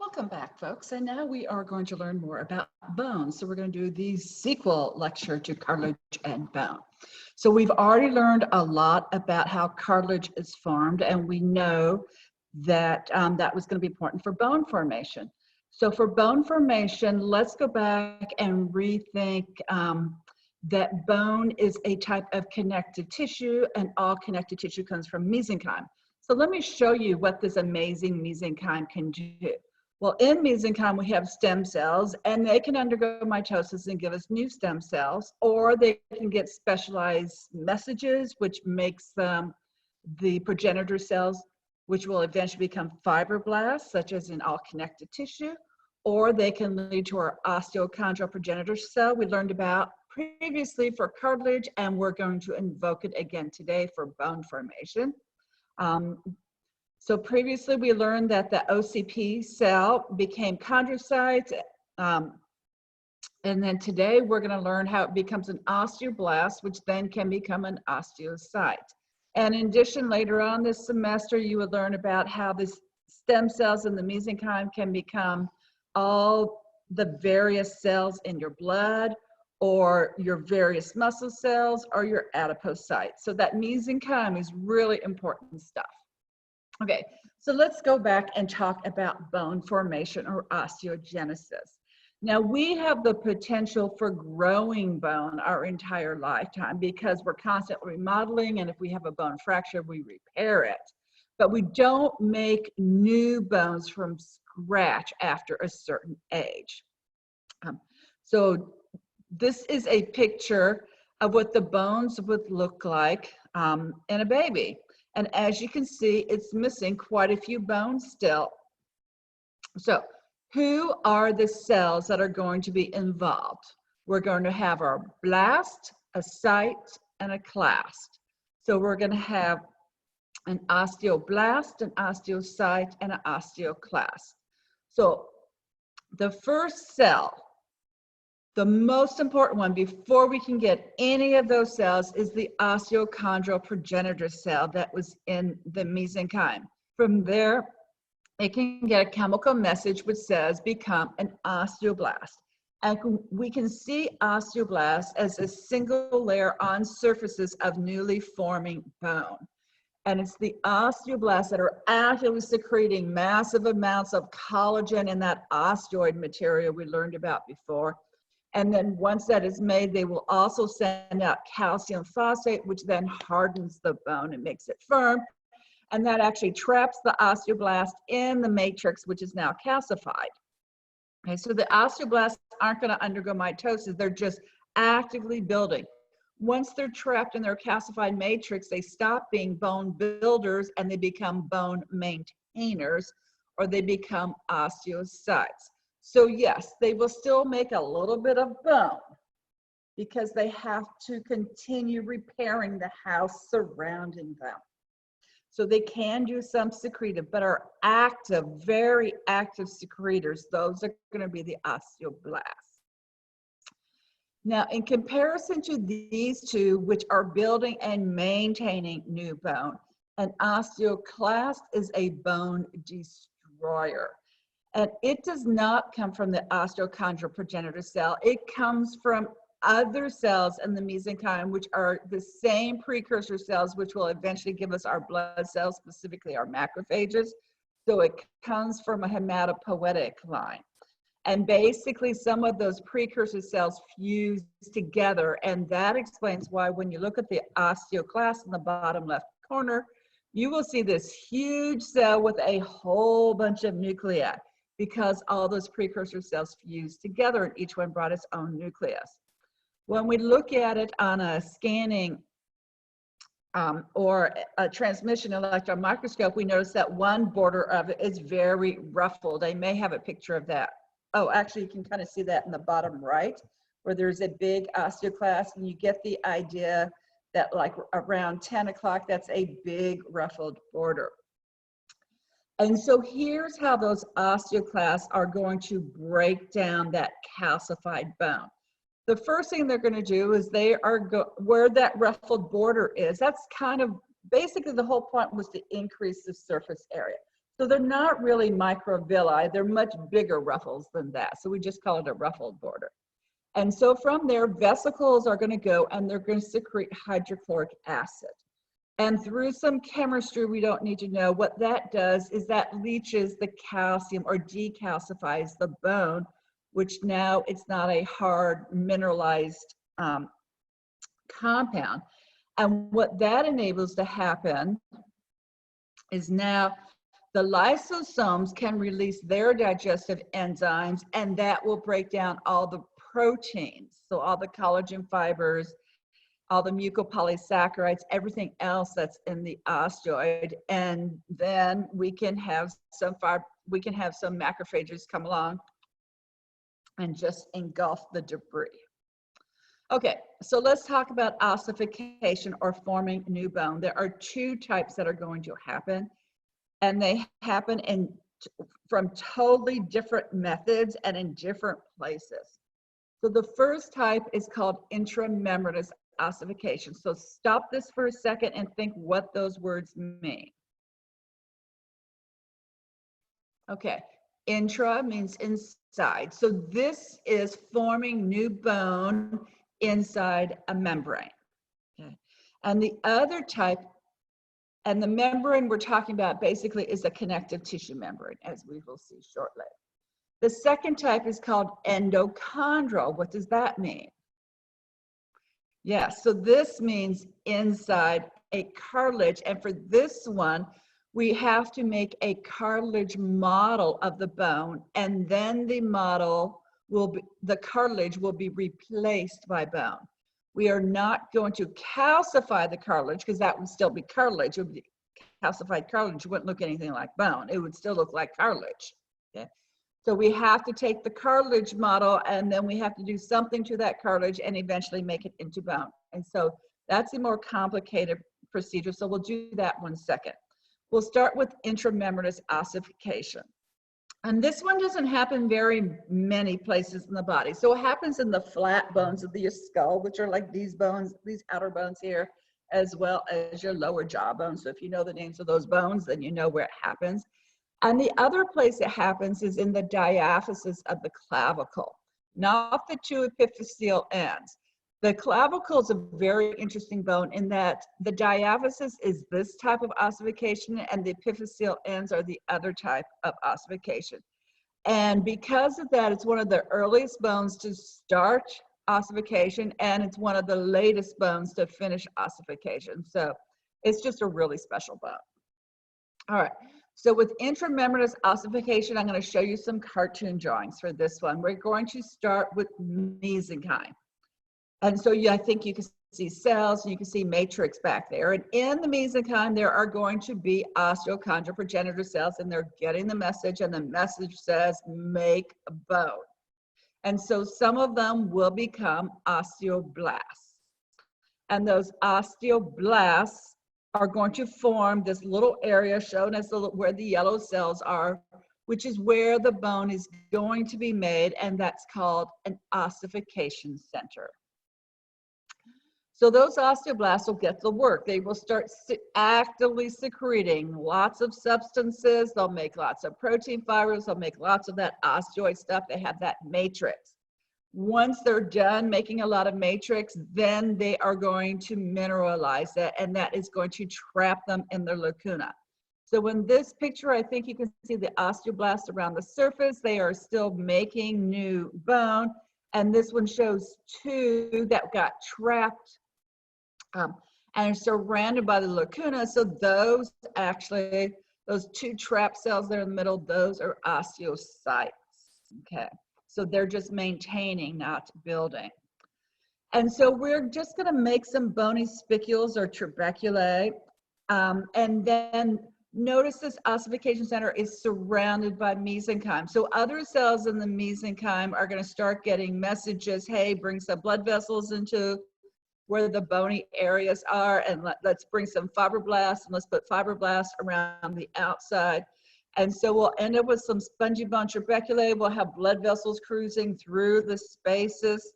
Welcome back, folks. And now we are going to learn more about bone. So we're going to do the sequel lecture to cartilage and bone. So we've already learned a lot about how cartilage is formed, and we know that that was going to be important for bone formation. So for bone formation, let's go back and rethink that bone is a type of connective tissue, and all connective tissue comes from mesenchyme. So let me show you what this amazing mesenchyme can do. Well, in mesenchyme, we have stem cells, and they can undergo mitosis and give us new stem cells, or they can get specialized messages, which makes them the progenitor cells, which will eventually become fibroblasts, such as in all connective tissue, or they can lead to our osteochondral progenitor cell we learned about previously for cartilage, and we're going to invoke it again today for bone formation. So previously we learned that the OCP cell became chondrocytes, and then today we're going to learn how it becomes an osteoblast, which then can become an osteocyte. And in addition, later on this semester, you would learn about how the stem cells in the mesenchyme can become all the various cells in your blood, or your various muscle cells, or your adipocytes. So that mesenchyme is really important stuff. Okay, so let's go back and talk about bone formation or osteogenesis. Now, we have the potential for growing bone our entire lifetime because we're constantly remodeling, and if we have a bone fracture, we repair it. But we don't make new bones from scratch after a certain age. So this is a picture of what the bones would look like in a baby. And as you can see, it's missing quite a few bones still. So who are the cells that are going to be involved? We're going to have our blast, a cyte, and a clast. So we're going to have an osteoblast, an osteocyte, and an osteoclast. So the first cell, the most important one before we can get any of those cells, is the osteochondral progenitor cell that was in the mesenchyme. From there, it can get a chemical message which says become an osteoblast. And we can see osteoblast as a single layer on surfaces of newly forming bone. And it's the osteoblasts that are actively secreting massive amounts of collagen in that osteoid material we learned about before. And then once that is made, they will also send out calcium phosphate, which then hardens the bone and makes it firm. And that actually traps the osteoblast in the matrix, which is now calcified. Okay, so the osteoblasts aren't going to undergo mitosis. They're just actively building. Once they're trapped in their calcified matrix, they stop being bone builders and they become bone maintainers, or they become osteocytes. So yes, they will still make a little bit of bone because they have to continue repairing the house surrounding them. So they can do some secretive, but are active, very active secretors. Those are going to be the osteoblasts. Now, in comparison to these two, which are building and maintaining new bone, an osteoclast is a bone destroyer. And it does not come from the osteochondral progenitor cell. It comes from other cells in the mesenchyme, which are the same precursor cells, which will eventually give us our blood cells, specifically our macrophages. So it comes from a hematopoietic line. And basically, some of those precursor cells fuse together. And that explains why when you look at the osteoclast in the bottom left corner, you will see this huge cell with a whole bunch of nuclei, because all those precursor cells fused together and each one brought its own nucleus. When we look at it on a scanning or a transmission electron microscope, we notice that one border of it is very ruffled. I may have a picture of that. Oh, actually, you can kind of see that in the bottom right, where there's a big osteoclast, and you get the idea that like around 10 o'clock, that's a big ruffled border. And so here's how those osteoclasts are going to break down that calcified bone. The first thing they're going to do is they are where that ruffled border is. That's kind of basically the whole point, was to increase the surface area. So they're not really microvilli, they're much bigger ruffles than that. So we just call it a ruffled border. And so from there, vesicles are going to go and they're going to secrete hydrochloric acid. And through some chemistry we don't need to know, what that does is that leaches the calcium or decalcifies the bone, which now it's not a hard mineralized compound. And what that enables to happen is now the lysosomes can release their digestive enzymes, and that will break down all the proteins. So all the collagen fibers, all the mucopolysaccharides, everything else that's in the osteoid. And then we can have some macrophages come along and just engulf the debris. Okay, so let's talk about ossification or forming new bone. There are two types that are going to happen, and they happen from totally different methods and in different places. So the first type is called intramembranous ossification. So stop this for a second and think what those words mean. Okay, intra means inside. So this is forming new bone inside a membrane. Okay. And the other type, and the membrane we're talking about basically is a connective tissue membrane, as we will see shortly. The second type is called endochondral. What does that mean? Yeah, so this means inside a cartilage, and for this one, we have to make a cartilage model of the bone, and then the cartilage will be replaced by bone. We are not going to calcify the cartilage because that would still be cartilage. It would be calcified cartilage. It wouldn't look anything like bone. It would still look like cartilage. Okay? So we have to take the cartilage model and then we have to do something to that cartilage and eventually make it into bone. And so that's a more complicated procedure. So we'll do that one second. We'll start with intramembranous ossification. And this one doesn't happen very many places in the body. So it happens in the flat bones of the skull, which are like these bones, these outer bones here, as well as your lower jaw bone. So if you know the names of those bones, then you know where it happens. And the other place it happens is in the diaphysis of the clavicle, not the two epiphyseal ends. The clavicle is a very interesting bone in that the diaphysis is this type of ossification and the epiphyseal ends are the other type of ossification. And because of that, it's one of the earliest bones to start ossification and it's one of the latest bones to finish ossification. So it's just a really special bone. All right, so with intramembranous ossification, I'm going to show you some cartoon drawings for this one. We're going to start with mesenchyme. And so I think you can see cells and you can see matrix back there. And in the mesenchyme, there are going to be osteochondral progenitor cells and they're getting the message and the message says, make a bone. And so some of them will become osteoblasts. And those osteoblasts are going to form this little area shown as where the yellow cells are, which is where the bone is going to be made, and that's called an ossification center. So those osteoblasts will get the work. They will start actively secreting lots of substances. They'll make lots of protein fibers. They'll make lots of that osteoid stuff. They have that matrix. Once they're done making a lot of matrix, then they are going to mineralize that, and that is going to trap them in their lacuna. So in this picture, I think you can see the osteoblasts around the surface. They are still making new bone. And this one shows two that got trapped and are surrounded by the lacuna. So those actually, those two trap cells there in the middle, those are osteocytes. Okay, so they're just maintaining, not building. And so we're just going to make some bony spicules or trabeculae. And then notice this ossification center is surrounded by mesenchyme. So other cells in the mesenchyme are going to start getting messages, hey, bring some blood vessels into where the bony areas are, and let's bring some fibroblasts, and let's put fibroblasts around the outside. And so we'll end up with some spongy bone trabeculae. We'll have blood vessels cruising through the spaces.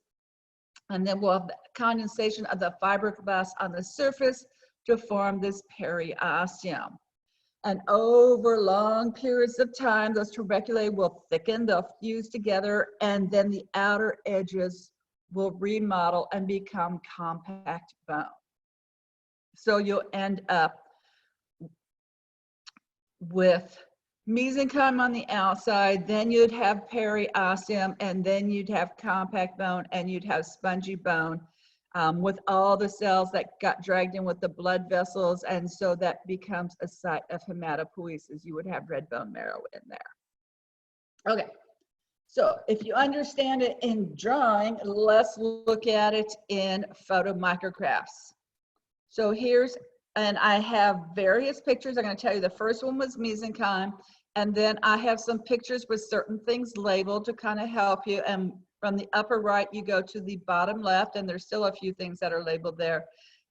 And then we'll have the condensation of the fibroblasts on the surface to form this periosteum. And over long periods of time, those tuberculae will thicken, they'll fuse together, and then the outer edges will remodel and become compact bone. So you'll end up with mesenchyme on the outside, then you'd have periosteum, and then you'd have compact bone, and you'd have spongy bone with all the cells that got dragged in with the blood vessels, and so that becomes a site of hematopoiesis. You would have red bone marrow in there. Okay, so if you understand it in drawing, let's look at it in photomicrographs. So here's, and I have various pictures. I'm going to tell you the first one was mesenchyme, and then I have some pictures with certain things labeled to kind of help you. And from the upper right, you go to the bottom left, and there's still a few things that are labeled there.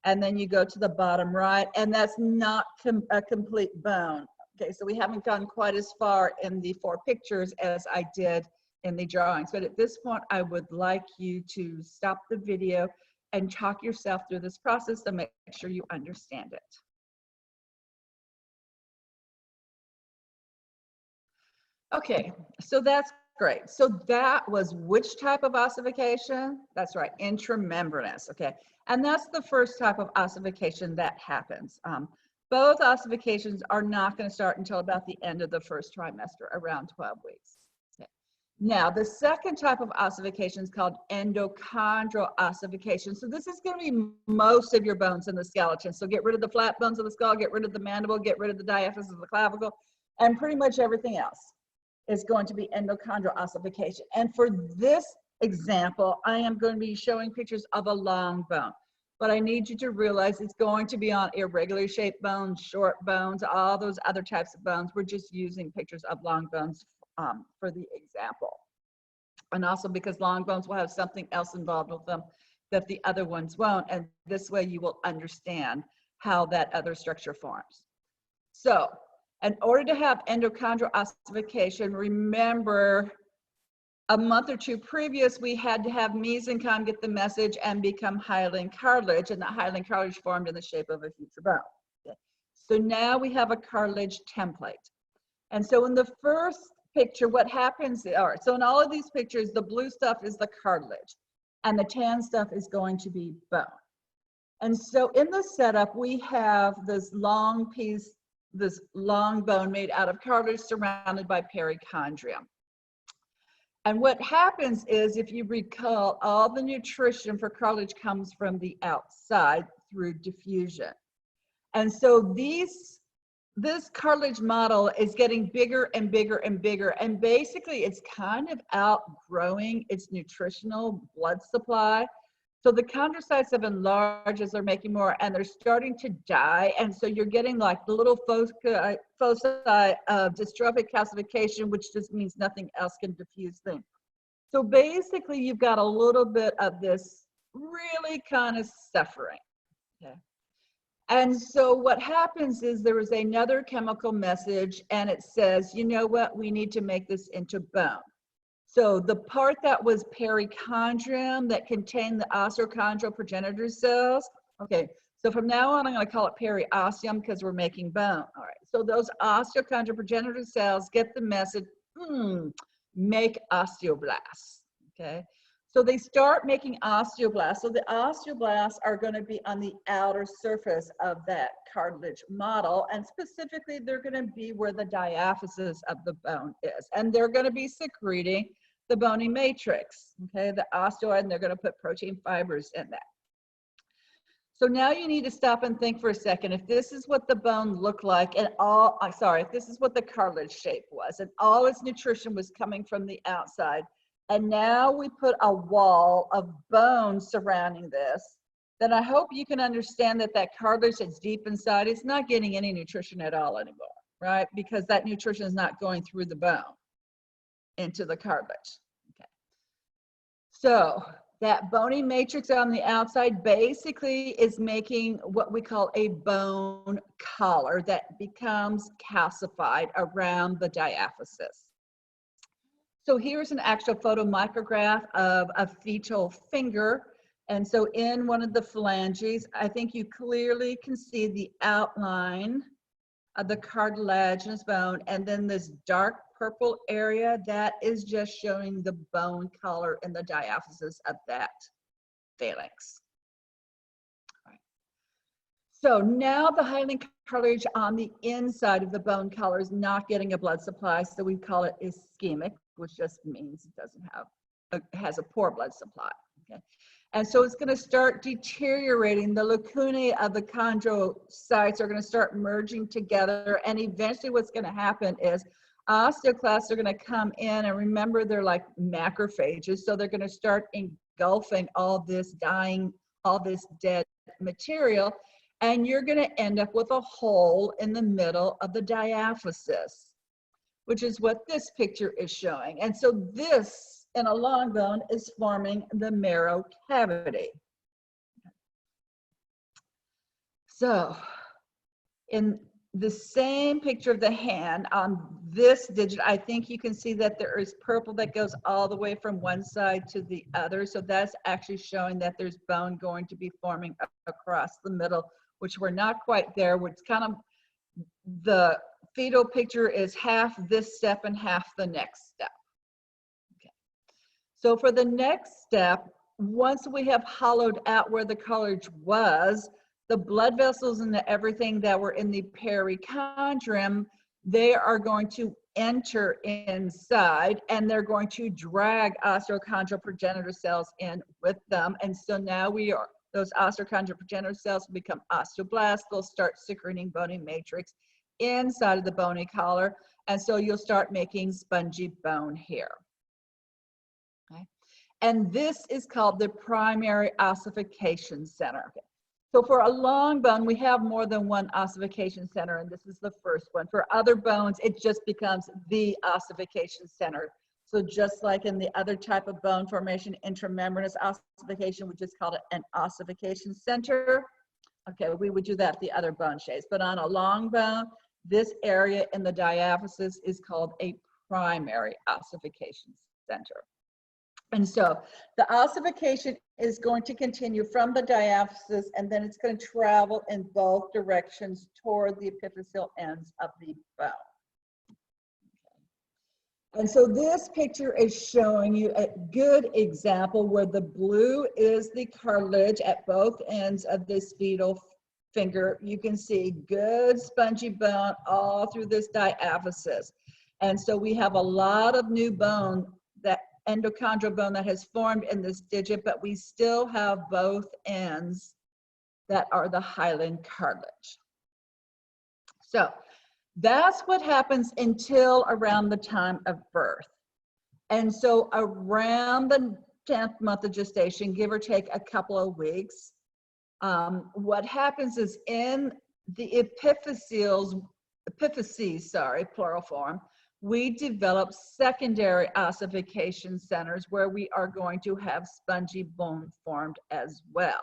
And then you go to the bottom right, and that's not a complete bone. Okay, so we haven't gone quite as far in the 4 pictures as I did in the drawings. But at this point, I would like you to stop the video and talk yourself through this process to make sure you understand it. Okay, so that's great. So that was which type of ossification? That's right, intramembranous, okay. And that's the first type of ossification that happens. Both ossifications are not going to start until about the end of the first trimester, around 12 weeks. Okay. Now, the second type of ossification is called endochondral ossification. So this is going to be most of your bones in the skeleton. So get rid of the flat bones of the skull, get rid of the mandible, get rid of the diaphysis of the clavicle, and pretty much everything else is going to be endochondral ossification. And for this example, I am going to be showing pictures of a long bone. But I need you to realize it's going to be on irregular shaped bones, short bones, all those other types of bones. We're just using pictures of long bones for the example. And also because long bones will have something else involved with them that the other ones won't. And this way you will understand how that other structure forms. So in order to have endochondral ossification, remember a month or 2 previous, we had to have mesenchyme get the message and become hyaline cartilage, and the hyaline cartilage formed in the shape of a future bone. Okay. So now we have a cartilage template. And so in the first picture, what happens, all right, so in all of these pictures, the blue stuff is the cartilage, and the tan stuff is going to be bone. And so in the setup, we have this long piece, this long bone made out of cartilage surrounded by perichondrium. And what happens is, if you recall, all the nutrition for cartilage comes from the outside through diffusion. And so this cartilage model is getting bigger and bigger and bigger. And basically, it's kind of outgrowing its nutritional blood supply. So the chondrocytes have enlarged as they're making more, and they're starting to die. And so you're getting like the little foci of dystrophic calcification, which just means nothing else can diffuse things. So basically, you've got a little bit of this really kind of suffering. Okay. And so what happens is there is another chemical message, and it says, you know what, we need to make this into bone. So the part that was perichondrium that contained the osteochondral progenitor cells, okay, so from now on, I'm going to call it periosteum because we're making bone. All right, so those osteochondral progenitor cells get the message, make osteoblasts, okay? So they start making osteoblasts. So the osteoblasts are going to be on the outer surface of that cartilage model, and specifically, they're going to be where the diaphysis of the bone is, and they're going to be secreting the bony matrix, okay, the osteoid, and they're going to put protein fibers in that. So now you need to stop and think for a second. If this is what the bone looked like, and if this is what the cartilage shape was, and all its nutrition was coming from the outside, and now we put a wall of bone surrounding this, then I hope you can understand that that cartilage that's deep inside, it's not getting any nutrition at all anymore, right? Because that nutrition is not going through the bone into the cartilage. Okay. So that bony matrix on the outside basically is making what we call a bone collar that becomes calcified around the diaphysis. So here's an actual photomicrograph of a fetal finger. And so in one of the phalanges, I think you clearly can see the outline the cartilaginous bone, and then this dark purple area, that is just showing the bone color in the diaphysis of that phalanx. All right. So now the hyaline cartilage on the inside of the bone collar is not getting a blood supply, so we call it ischemic, which just means it doesn't have has a poor blood supply. Okay. And so it's going to start deteriorating. The lacunae of the chondrocytes are going to start merging together. And eventually what's going to happen is osteoclasts are going to come in. And remember, they're like macrophages. So they're going to start engulfing all this dying, all this dead material. And you're going to end up with a hole in the middle of the diaphysis, which is what this picture is showing. And so this, in a long bone, is forming the marrow cavity. So in the same picture of the hand on this digit, I think you can see that there is purple that goes all the way from one side to the other. So that's actually showing that there's bone going to be forming across the middle, which we're not quite there. Which kind of, the fetal picture is half this step and half the next step. So for the next step, once we have hollowed out where the cartilage was, the blood vessels and everything that were in the perichondrium, they are going to enter inside and they're going to drag osteochondral progenitor cells in with them. And so now those osteochondral progenitor cells will become osteoblasts. They'll start secreting bony matrix inside of the bony collar. And so you'll start making spongy bone here. And this is called the primary ossification center. Okay. So for a long bone, we have more than one ossification center, and this is the first one. For other bones, it just becomes the ossification center. So just like in the other type of bone formation, intramembranous ossification, we just called it an ossification center. Okay, we would do that the other bone shapes. But on a long bone, this area in the diaphysis is called a primary ossification center. And so the ossification is going to continue from the diaphysis, and then it's going to travel in both directions toward the epiphyseal ends of the bone. And so this picture is showing you a good example where the blue is the cartilage at both ends of this fetal finger. You can see good spongy bone all through this diaphysis. And so we have a lot of new bone, that endochondral bone that has formed in this digit, but we still have both ends that are the hyaline cartilage. So that's what happens until around the time of birth. And so around the 10th month of gestation, give or take a couple of weeks, what happens is in the epiphyses, plural form, we develop secondary ossification centers where we are going to have spongy bone formed as well.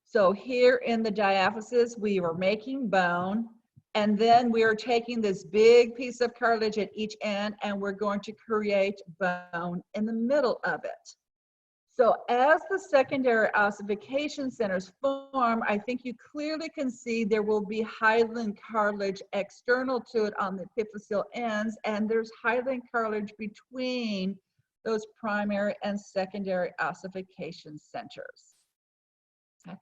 So here in the diaphysis, we are making bone, and then we are taking this big piece of cartilage at each end, and we're going to create bone in the middle of it. So as the secondary ossification centers form, I think you clearly can see there will be hyaline cartilage external to it on the epiphyseal ends, and there's hyaline cartilage between those primary and secondary ossification centers. Okay.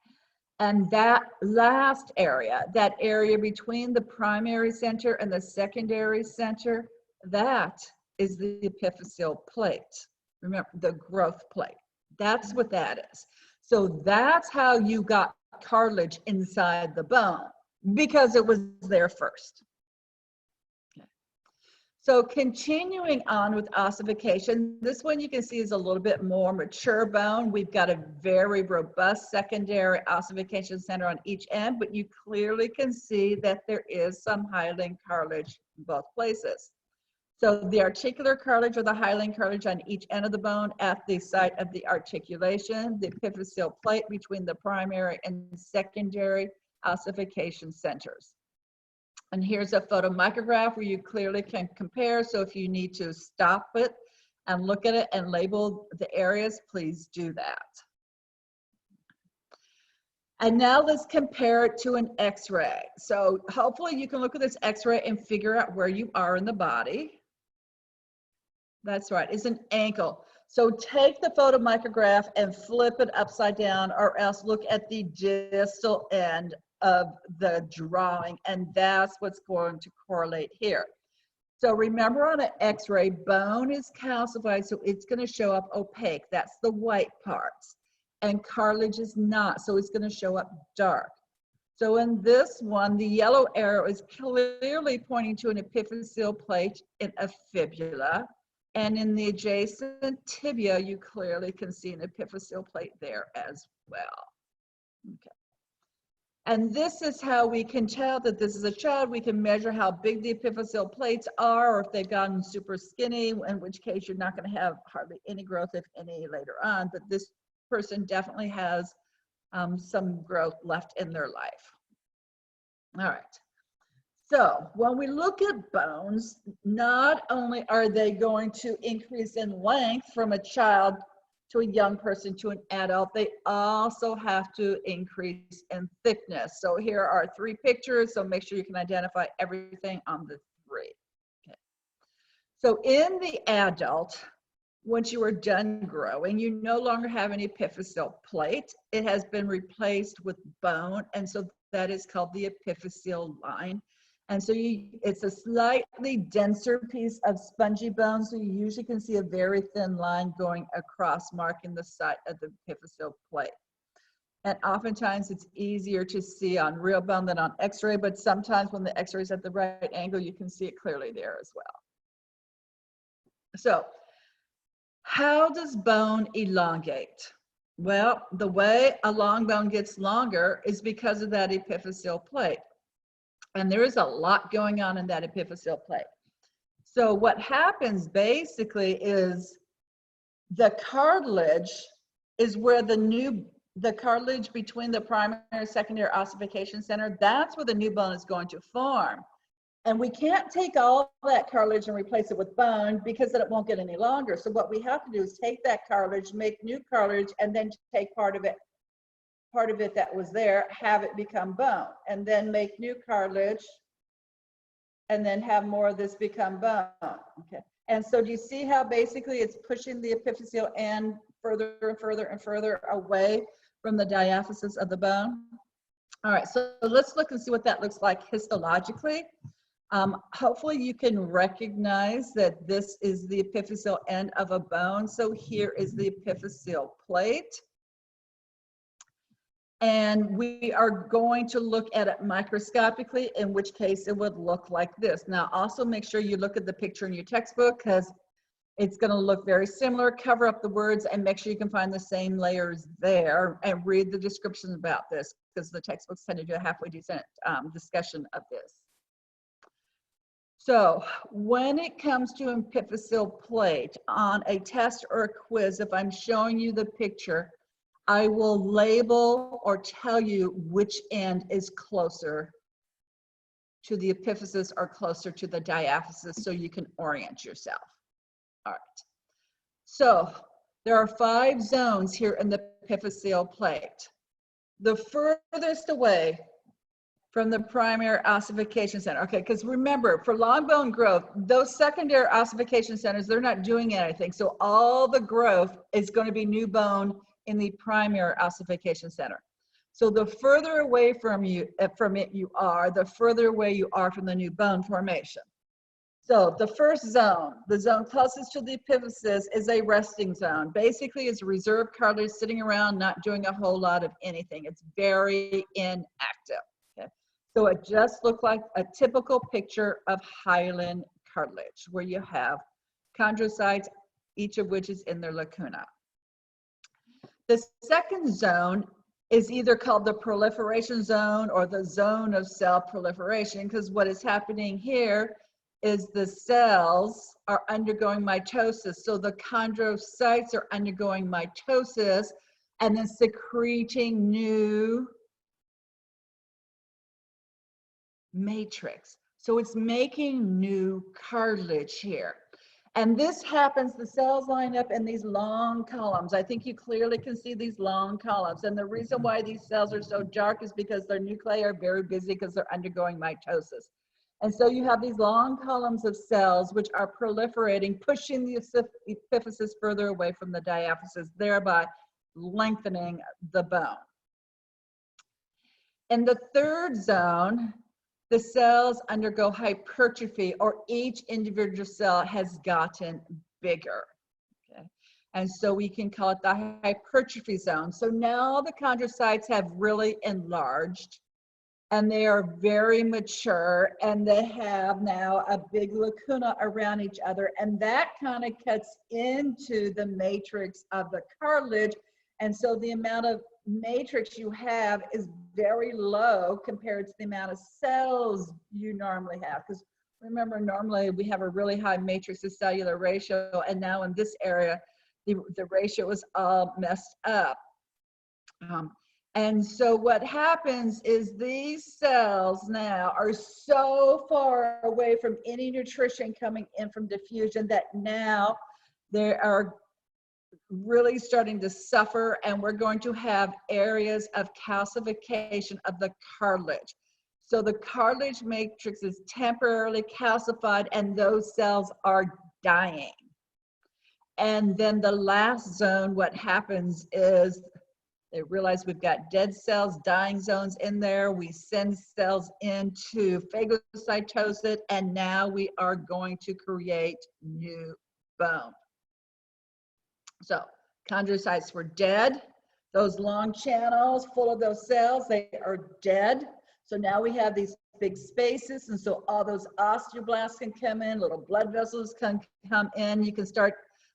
And that last area, that area between the primary center and the secondary center, that is the epiphyseal plate. Remember, the growth plate. That's what that is. So that's how you got cartilage inside the bone, because it was there first. Okay. So continuing on with ossification, this one you can see is a little bit more mature bone. We've got a very robust secondary ossification center on each end, but you clearly can see that there is some hyaline cartilage in both places. So the articular cartilage or the hyaline cartilage on each end of the bone at the site of the articulation, the epiphyseal plate between the primary and secondary ossification centers. And here's a photomicrograph where you clearly can compare. So if you need to stop it and look at it and label the areas, please do that. And now let's compare it to an x-ray. So hopefully you can look at this x-ray and figure out where you are in the body. That's right, it's an ankle. So take the photomicrograph and flip it upside down, or else look at the distal end of the drawing, and that's what's going to correlate here. So remember, on an x-ray, bone is calcified, so it's going to show up opaque. That's the white parts. And cartilage is not, so it's going to show up dark. So in this one, the yellow arrow is clearly pointing to an epiphyseal plate in a fibula. And in the adjacent tibia, you clearly can see an epiphyseal plate there as well. Okay. And this is how we can tell that this is a child. We can measure how big the epiphyseal plates are, or if they've gotten super skinny, in which case you're not going to have hardly any growth, if any, later on. But this person definitely has some growth left in their life. All right. So when we look at bones, not only are they going to increase in length from a child to a young person to an adult, they also have to increase in thickness. So here are 3 pictures, so make sure you can identify everything on the 3. Okay. So in the adult, once you are done growing, you no longer have an epiphyseal plate. It has been replaced with bone, and so that is called the epiphyseal line. And so it's a slightly denser piece of spongy bone, so you usually can see a very thin line going across, marking the site of the epiphyseal plate. And oftentimes it's easier to see on real bone than on x-ray, but sometimes when the x-ray is at the right angle, you can see it clearly there as well. So how does bone elongate? Well, the way a long bone gets longer is because of that epiphyseal plate. And there is a lot going on in that epiphyseal plate. So what happens basically is the cartilage is where the cartilage between the primary and secondary ossification center, that's where the new bone is going to form. And we can't take all that cartilage and replace it with bone, because then it won't get any longer. So what we have to do is take that cartilage, make new cartilage, and then take part of it that was there, have it become bone, and then make new cartilage, and then have more of this become bone. Okay. And so do you see how basically it's pushing the epiphyseal end further and further and further away from the diaphysis of the bone? All right, so let's look and see what that looks like histologically. Hopefully you can recognize that this is the epiphyseal end of a bone. So here is the epiphyseal plate. And we are going to look at it microscopically, in which case it would look like this. Now, also make sure you look at the picture in your textbook, because it's going to look very similar. Cover up the words and make sure you can find the same layers there, and read the descriptions about this, because the textbooks tend to do a halfway decent discussion of this. So when it comes to epiphyseal plate on a test or a quiz, if I'm showing you the picture, I will label or tell you which end is closer to the epiphysis or closer to the diaphysis, so you can orient yourself. All right. So there are 5 zones here in the epiphyseal plate. The furthest away from the primary ossification center. Okay, because remember, for long bone growth, those secondary ossification centers, they're not doing anything. So all the growth is going to be new bone in the primary ossification center. So the further away from it you are, the further away you are from the new bone formation. So the first zone, the zone closest to the epiphysis, is a resting zone. Basically, it's reserved cartilage sitting around, not doing a whole lot of anything. It's very inactive. Okay? So it just looked like a typical picture of hyaline cartilage, where you have chondrocytes, each of which is in their lacuna. The second zone is either called the proliferation zone or the zone of cell proliferation, because what is happening here is the cells are undergoing mitosis. So the chondrocytes are undergoing mitosis and then secreting new matrix. So it's making new cartilage here. And this happens, the cells line up in these long columns. I think you clearly can see these long columns. And the reason why these cells are so dark is because their nuclei are very busy because they're undergoing mitosis. And so you have these long columns of cells which are proliferating, pushing the epiphysis further away from the diaphysis, thereby lengthening the bone. In the third zone, the cells undergo hypertrophy, or each individual cell has gotten bigger. Okay? And so we can call it the hypertrophy zone. So now the chondrocytes have really enlarged, and they are very mature, and they have now a big lacuna around each other, and that kind of cuts into the matrix of the cartilage. And so the amount of matrix you have is very low compared to the amount of cells you normally have. Because remember, normally we have a really high matrix to cellular ratio, and now in this area, the ratio is all messed up. And so what happens is these cells now are so far away from any nutrition coming in from diffusion that now they are really starting to suffer, and we're going to have areas of calcification of the cartilage. So the cartilage matrix is temporarily calcified, and those cells are dying. And then the last zone, what happens is they realize we've got dead cells, dying zones in there. We send cells into phagocytosis, and now we are going to create new bone. So chondrocytes were dead. Those long channels full of those cells, they are dead. So now we have these big spaces, and so all those osteoblasts can come in, little blood vessels can come in. You can start,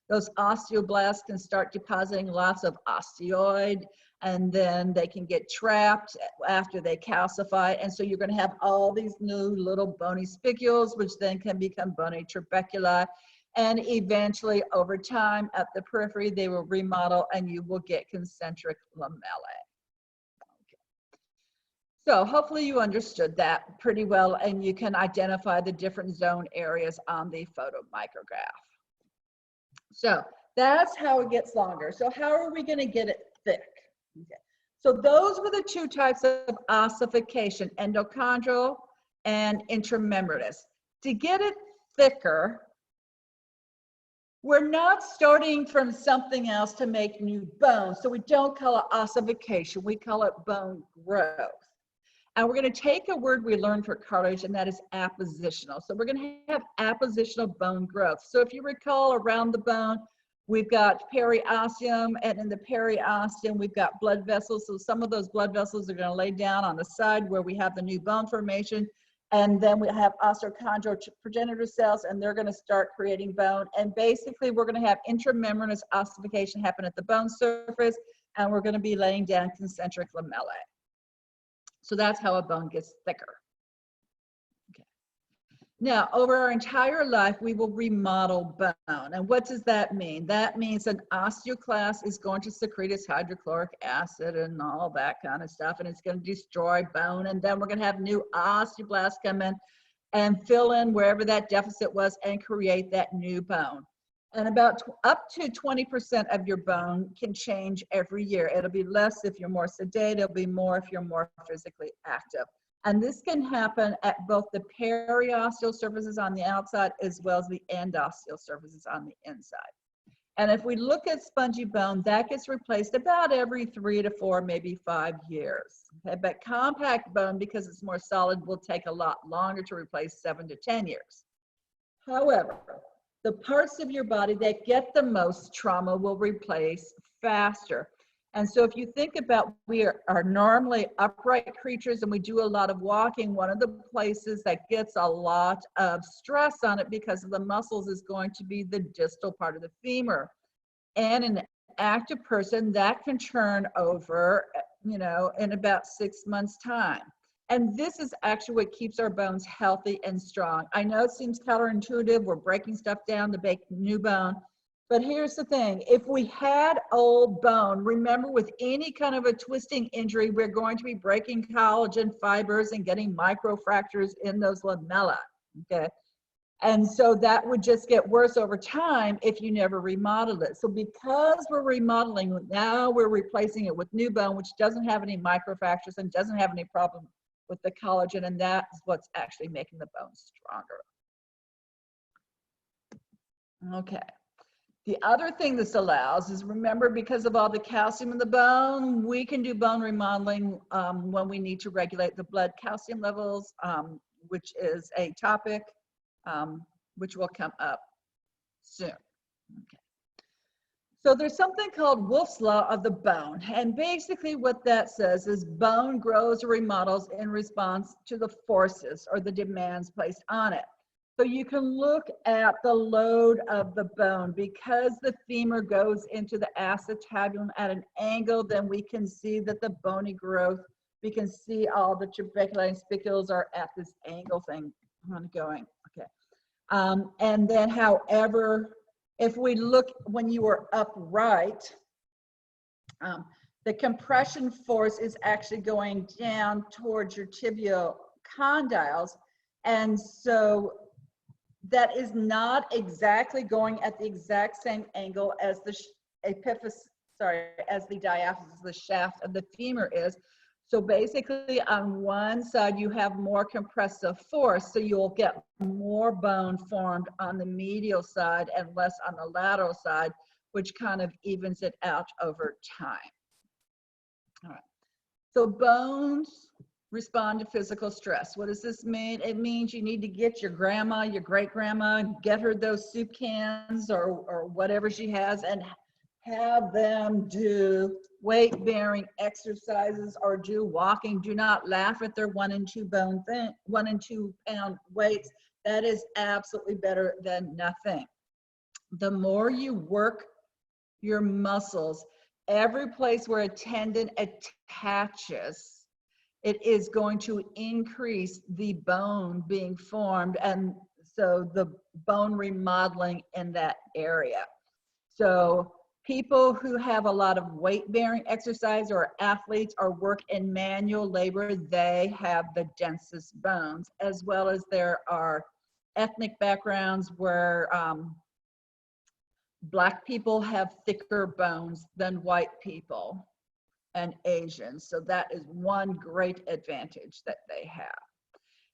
those osteoblasts can start depositing lots of osteoid, and then they can get trapped after they calcify. And so you're going to have all these new little bony spicules, which then can become bony trabeculi. And eventually, over time, at the periphery, they will remodel, and you will get concentric lamellae. Okay. So hopefully you understood that pretty well, and you can identify the different zone areas on the photomicrograph. So that's how it gets longer. So how are we going to get it thick? Okay. So those were the two types of ossification, endochondral and intramembranous. To get it thicker, we're not starting from something else to make new bone. So we don't call it ossification, we call it bone growth. And we're going to take a word we learned for cartilage, and that is appositional. So we're going to have appositional bone growth. So if you recall, around the bone, we've got periosteum, and in the periosteum, we've got blood vessels. So some of those blood vessels are going to lay down on the side where we have the new bone formation. And then we have osteochondral progenitor cells, and they're going to start creating bone. And basically, we're going to have intramembranous ossification happen at the bone surface, and we're going to be laying down concentric lamellae. So that's how a bone gets thicker. Okay. Now, over our entire life, we will remodel bone. And what does that mean? That means an osteoclast is going to secrete its hydrochloric acid and all that kind of stuff, and it's going to destroy bone. And then we're going to have new osteoblasts come in and fill in wherever that deficit was and create that new bone. And about up to 20% of your bone can change every year. It'll be less if you're more sedate, it'll be more if you're more physically active. And this can happen at both the periosteal surfaces on the outside as well as the endosteal surfaces on the inside. And if we look at spongy bone, that gets replaced about every 3 to 4, maybe 5 years. Okay? But compact bone, because it's more solid, will take a lot longer to replace, 7 to 10 years. However, the parts of your body that get the most trauma will replace faster. And so if you think about, we are normally upright creatures and we do a lot of walking, one of the places that gets a lot of stress on it because of the muscles is going to be the distal part of the femur. And an active person, that can turn over, you know, in about 6 months' time. And this is actually what keeps our bones healthy and strong. I know it seems counterintuitive, we're breaking stuff down to make new bone, but here's the thing. If we had old bone, remember with any kind of a twisting injury, we're going to be breaking collagen fibers and getting microfractures in those lamella, okay? And so that would just get worse over time if you never remodeled it. So because we're remodeling, now we're replacing it with new bone, which doesn't have any microfractures and doesn't have any problem with the collagen, and that's what's actually making the bone stronger. Okay. The other thing this allows is, remember, because of all the calcium in the bone, we can do bone remodeling when we need to regulate the blood calcium levels, which is a topic which will come up soon. Okay. So there's something called Wolff's Law of the bone. And basically what that says is bone grows or remodels in response to the forces or the demands placed on it. So you can look at the load of the bone. Because the femur goes into the acetabulum at an angle, then we can see that the bony growth, we can see all the trabeculae and spicules are at this angle thing ongoing. Okay. And then, however, if we look when you are upright, the compression force is actually going down towards your tibial condyles. And so that is not exactly going at the exact same angle as the as the diaphysis, the shaft of the femur is. So basically on one side you have more compressive force, so you'll get more bone formed on the medial side and less on the lateral side, which kind of evens it out over time. All right. So bones respond to physical stress. What does this mean? It means you need to get your grandma, your great-grandma, get her those soup cans or whatever she has, and have them do weight-bearing exercises or do walking. Do not laugh at their 1 and 2 pound weights. That is absolutely better than nothing. The more you work your muscles, every place where a tendon attaches, it is going to increase the bone being formed, and so the bone remodeling in that area. So people who have a lot of weight-bearing exercise or athletes or work in manual labor, they have the densest bones, as well as there are ethnic backgrounds where Black people have thicker bones than white people and Asians. So that is one great advantage that they have.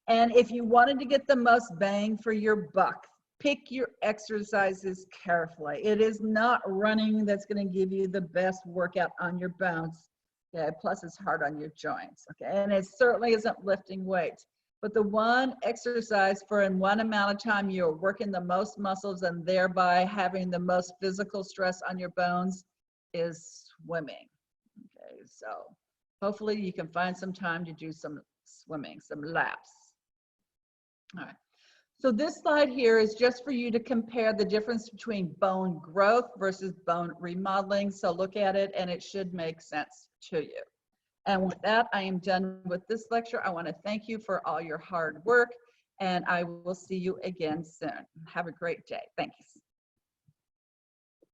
And if you wanted to get the most bang for your buck, pick your exercises carefully. It is not running that's going to give you the best workout on your bones. Okay, plus it's hard on your joints. Okay, and it certainly isn't lifting weights. But the one exercise for in one amount of time you're working the most muscles and thereby having the most physical stress on your bones is swimming. Okay, so hopefully you can find some time to do some swimming, some laps. All right. So this slide here is just for you to compare the difference between bone growth versus bone remodeling. So look at it and it should make sense to you. And with that, I am done with this lecture. I want to thank you for all your hard work, and I will see you again soon. Have a great day. Thanks.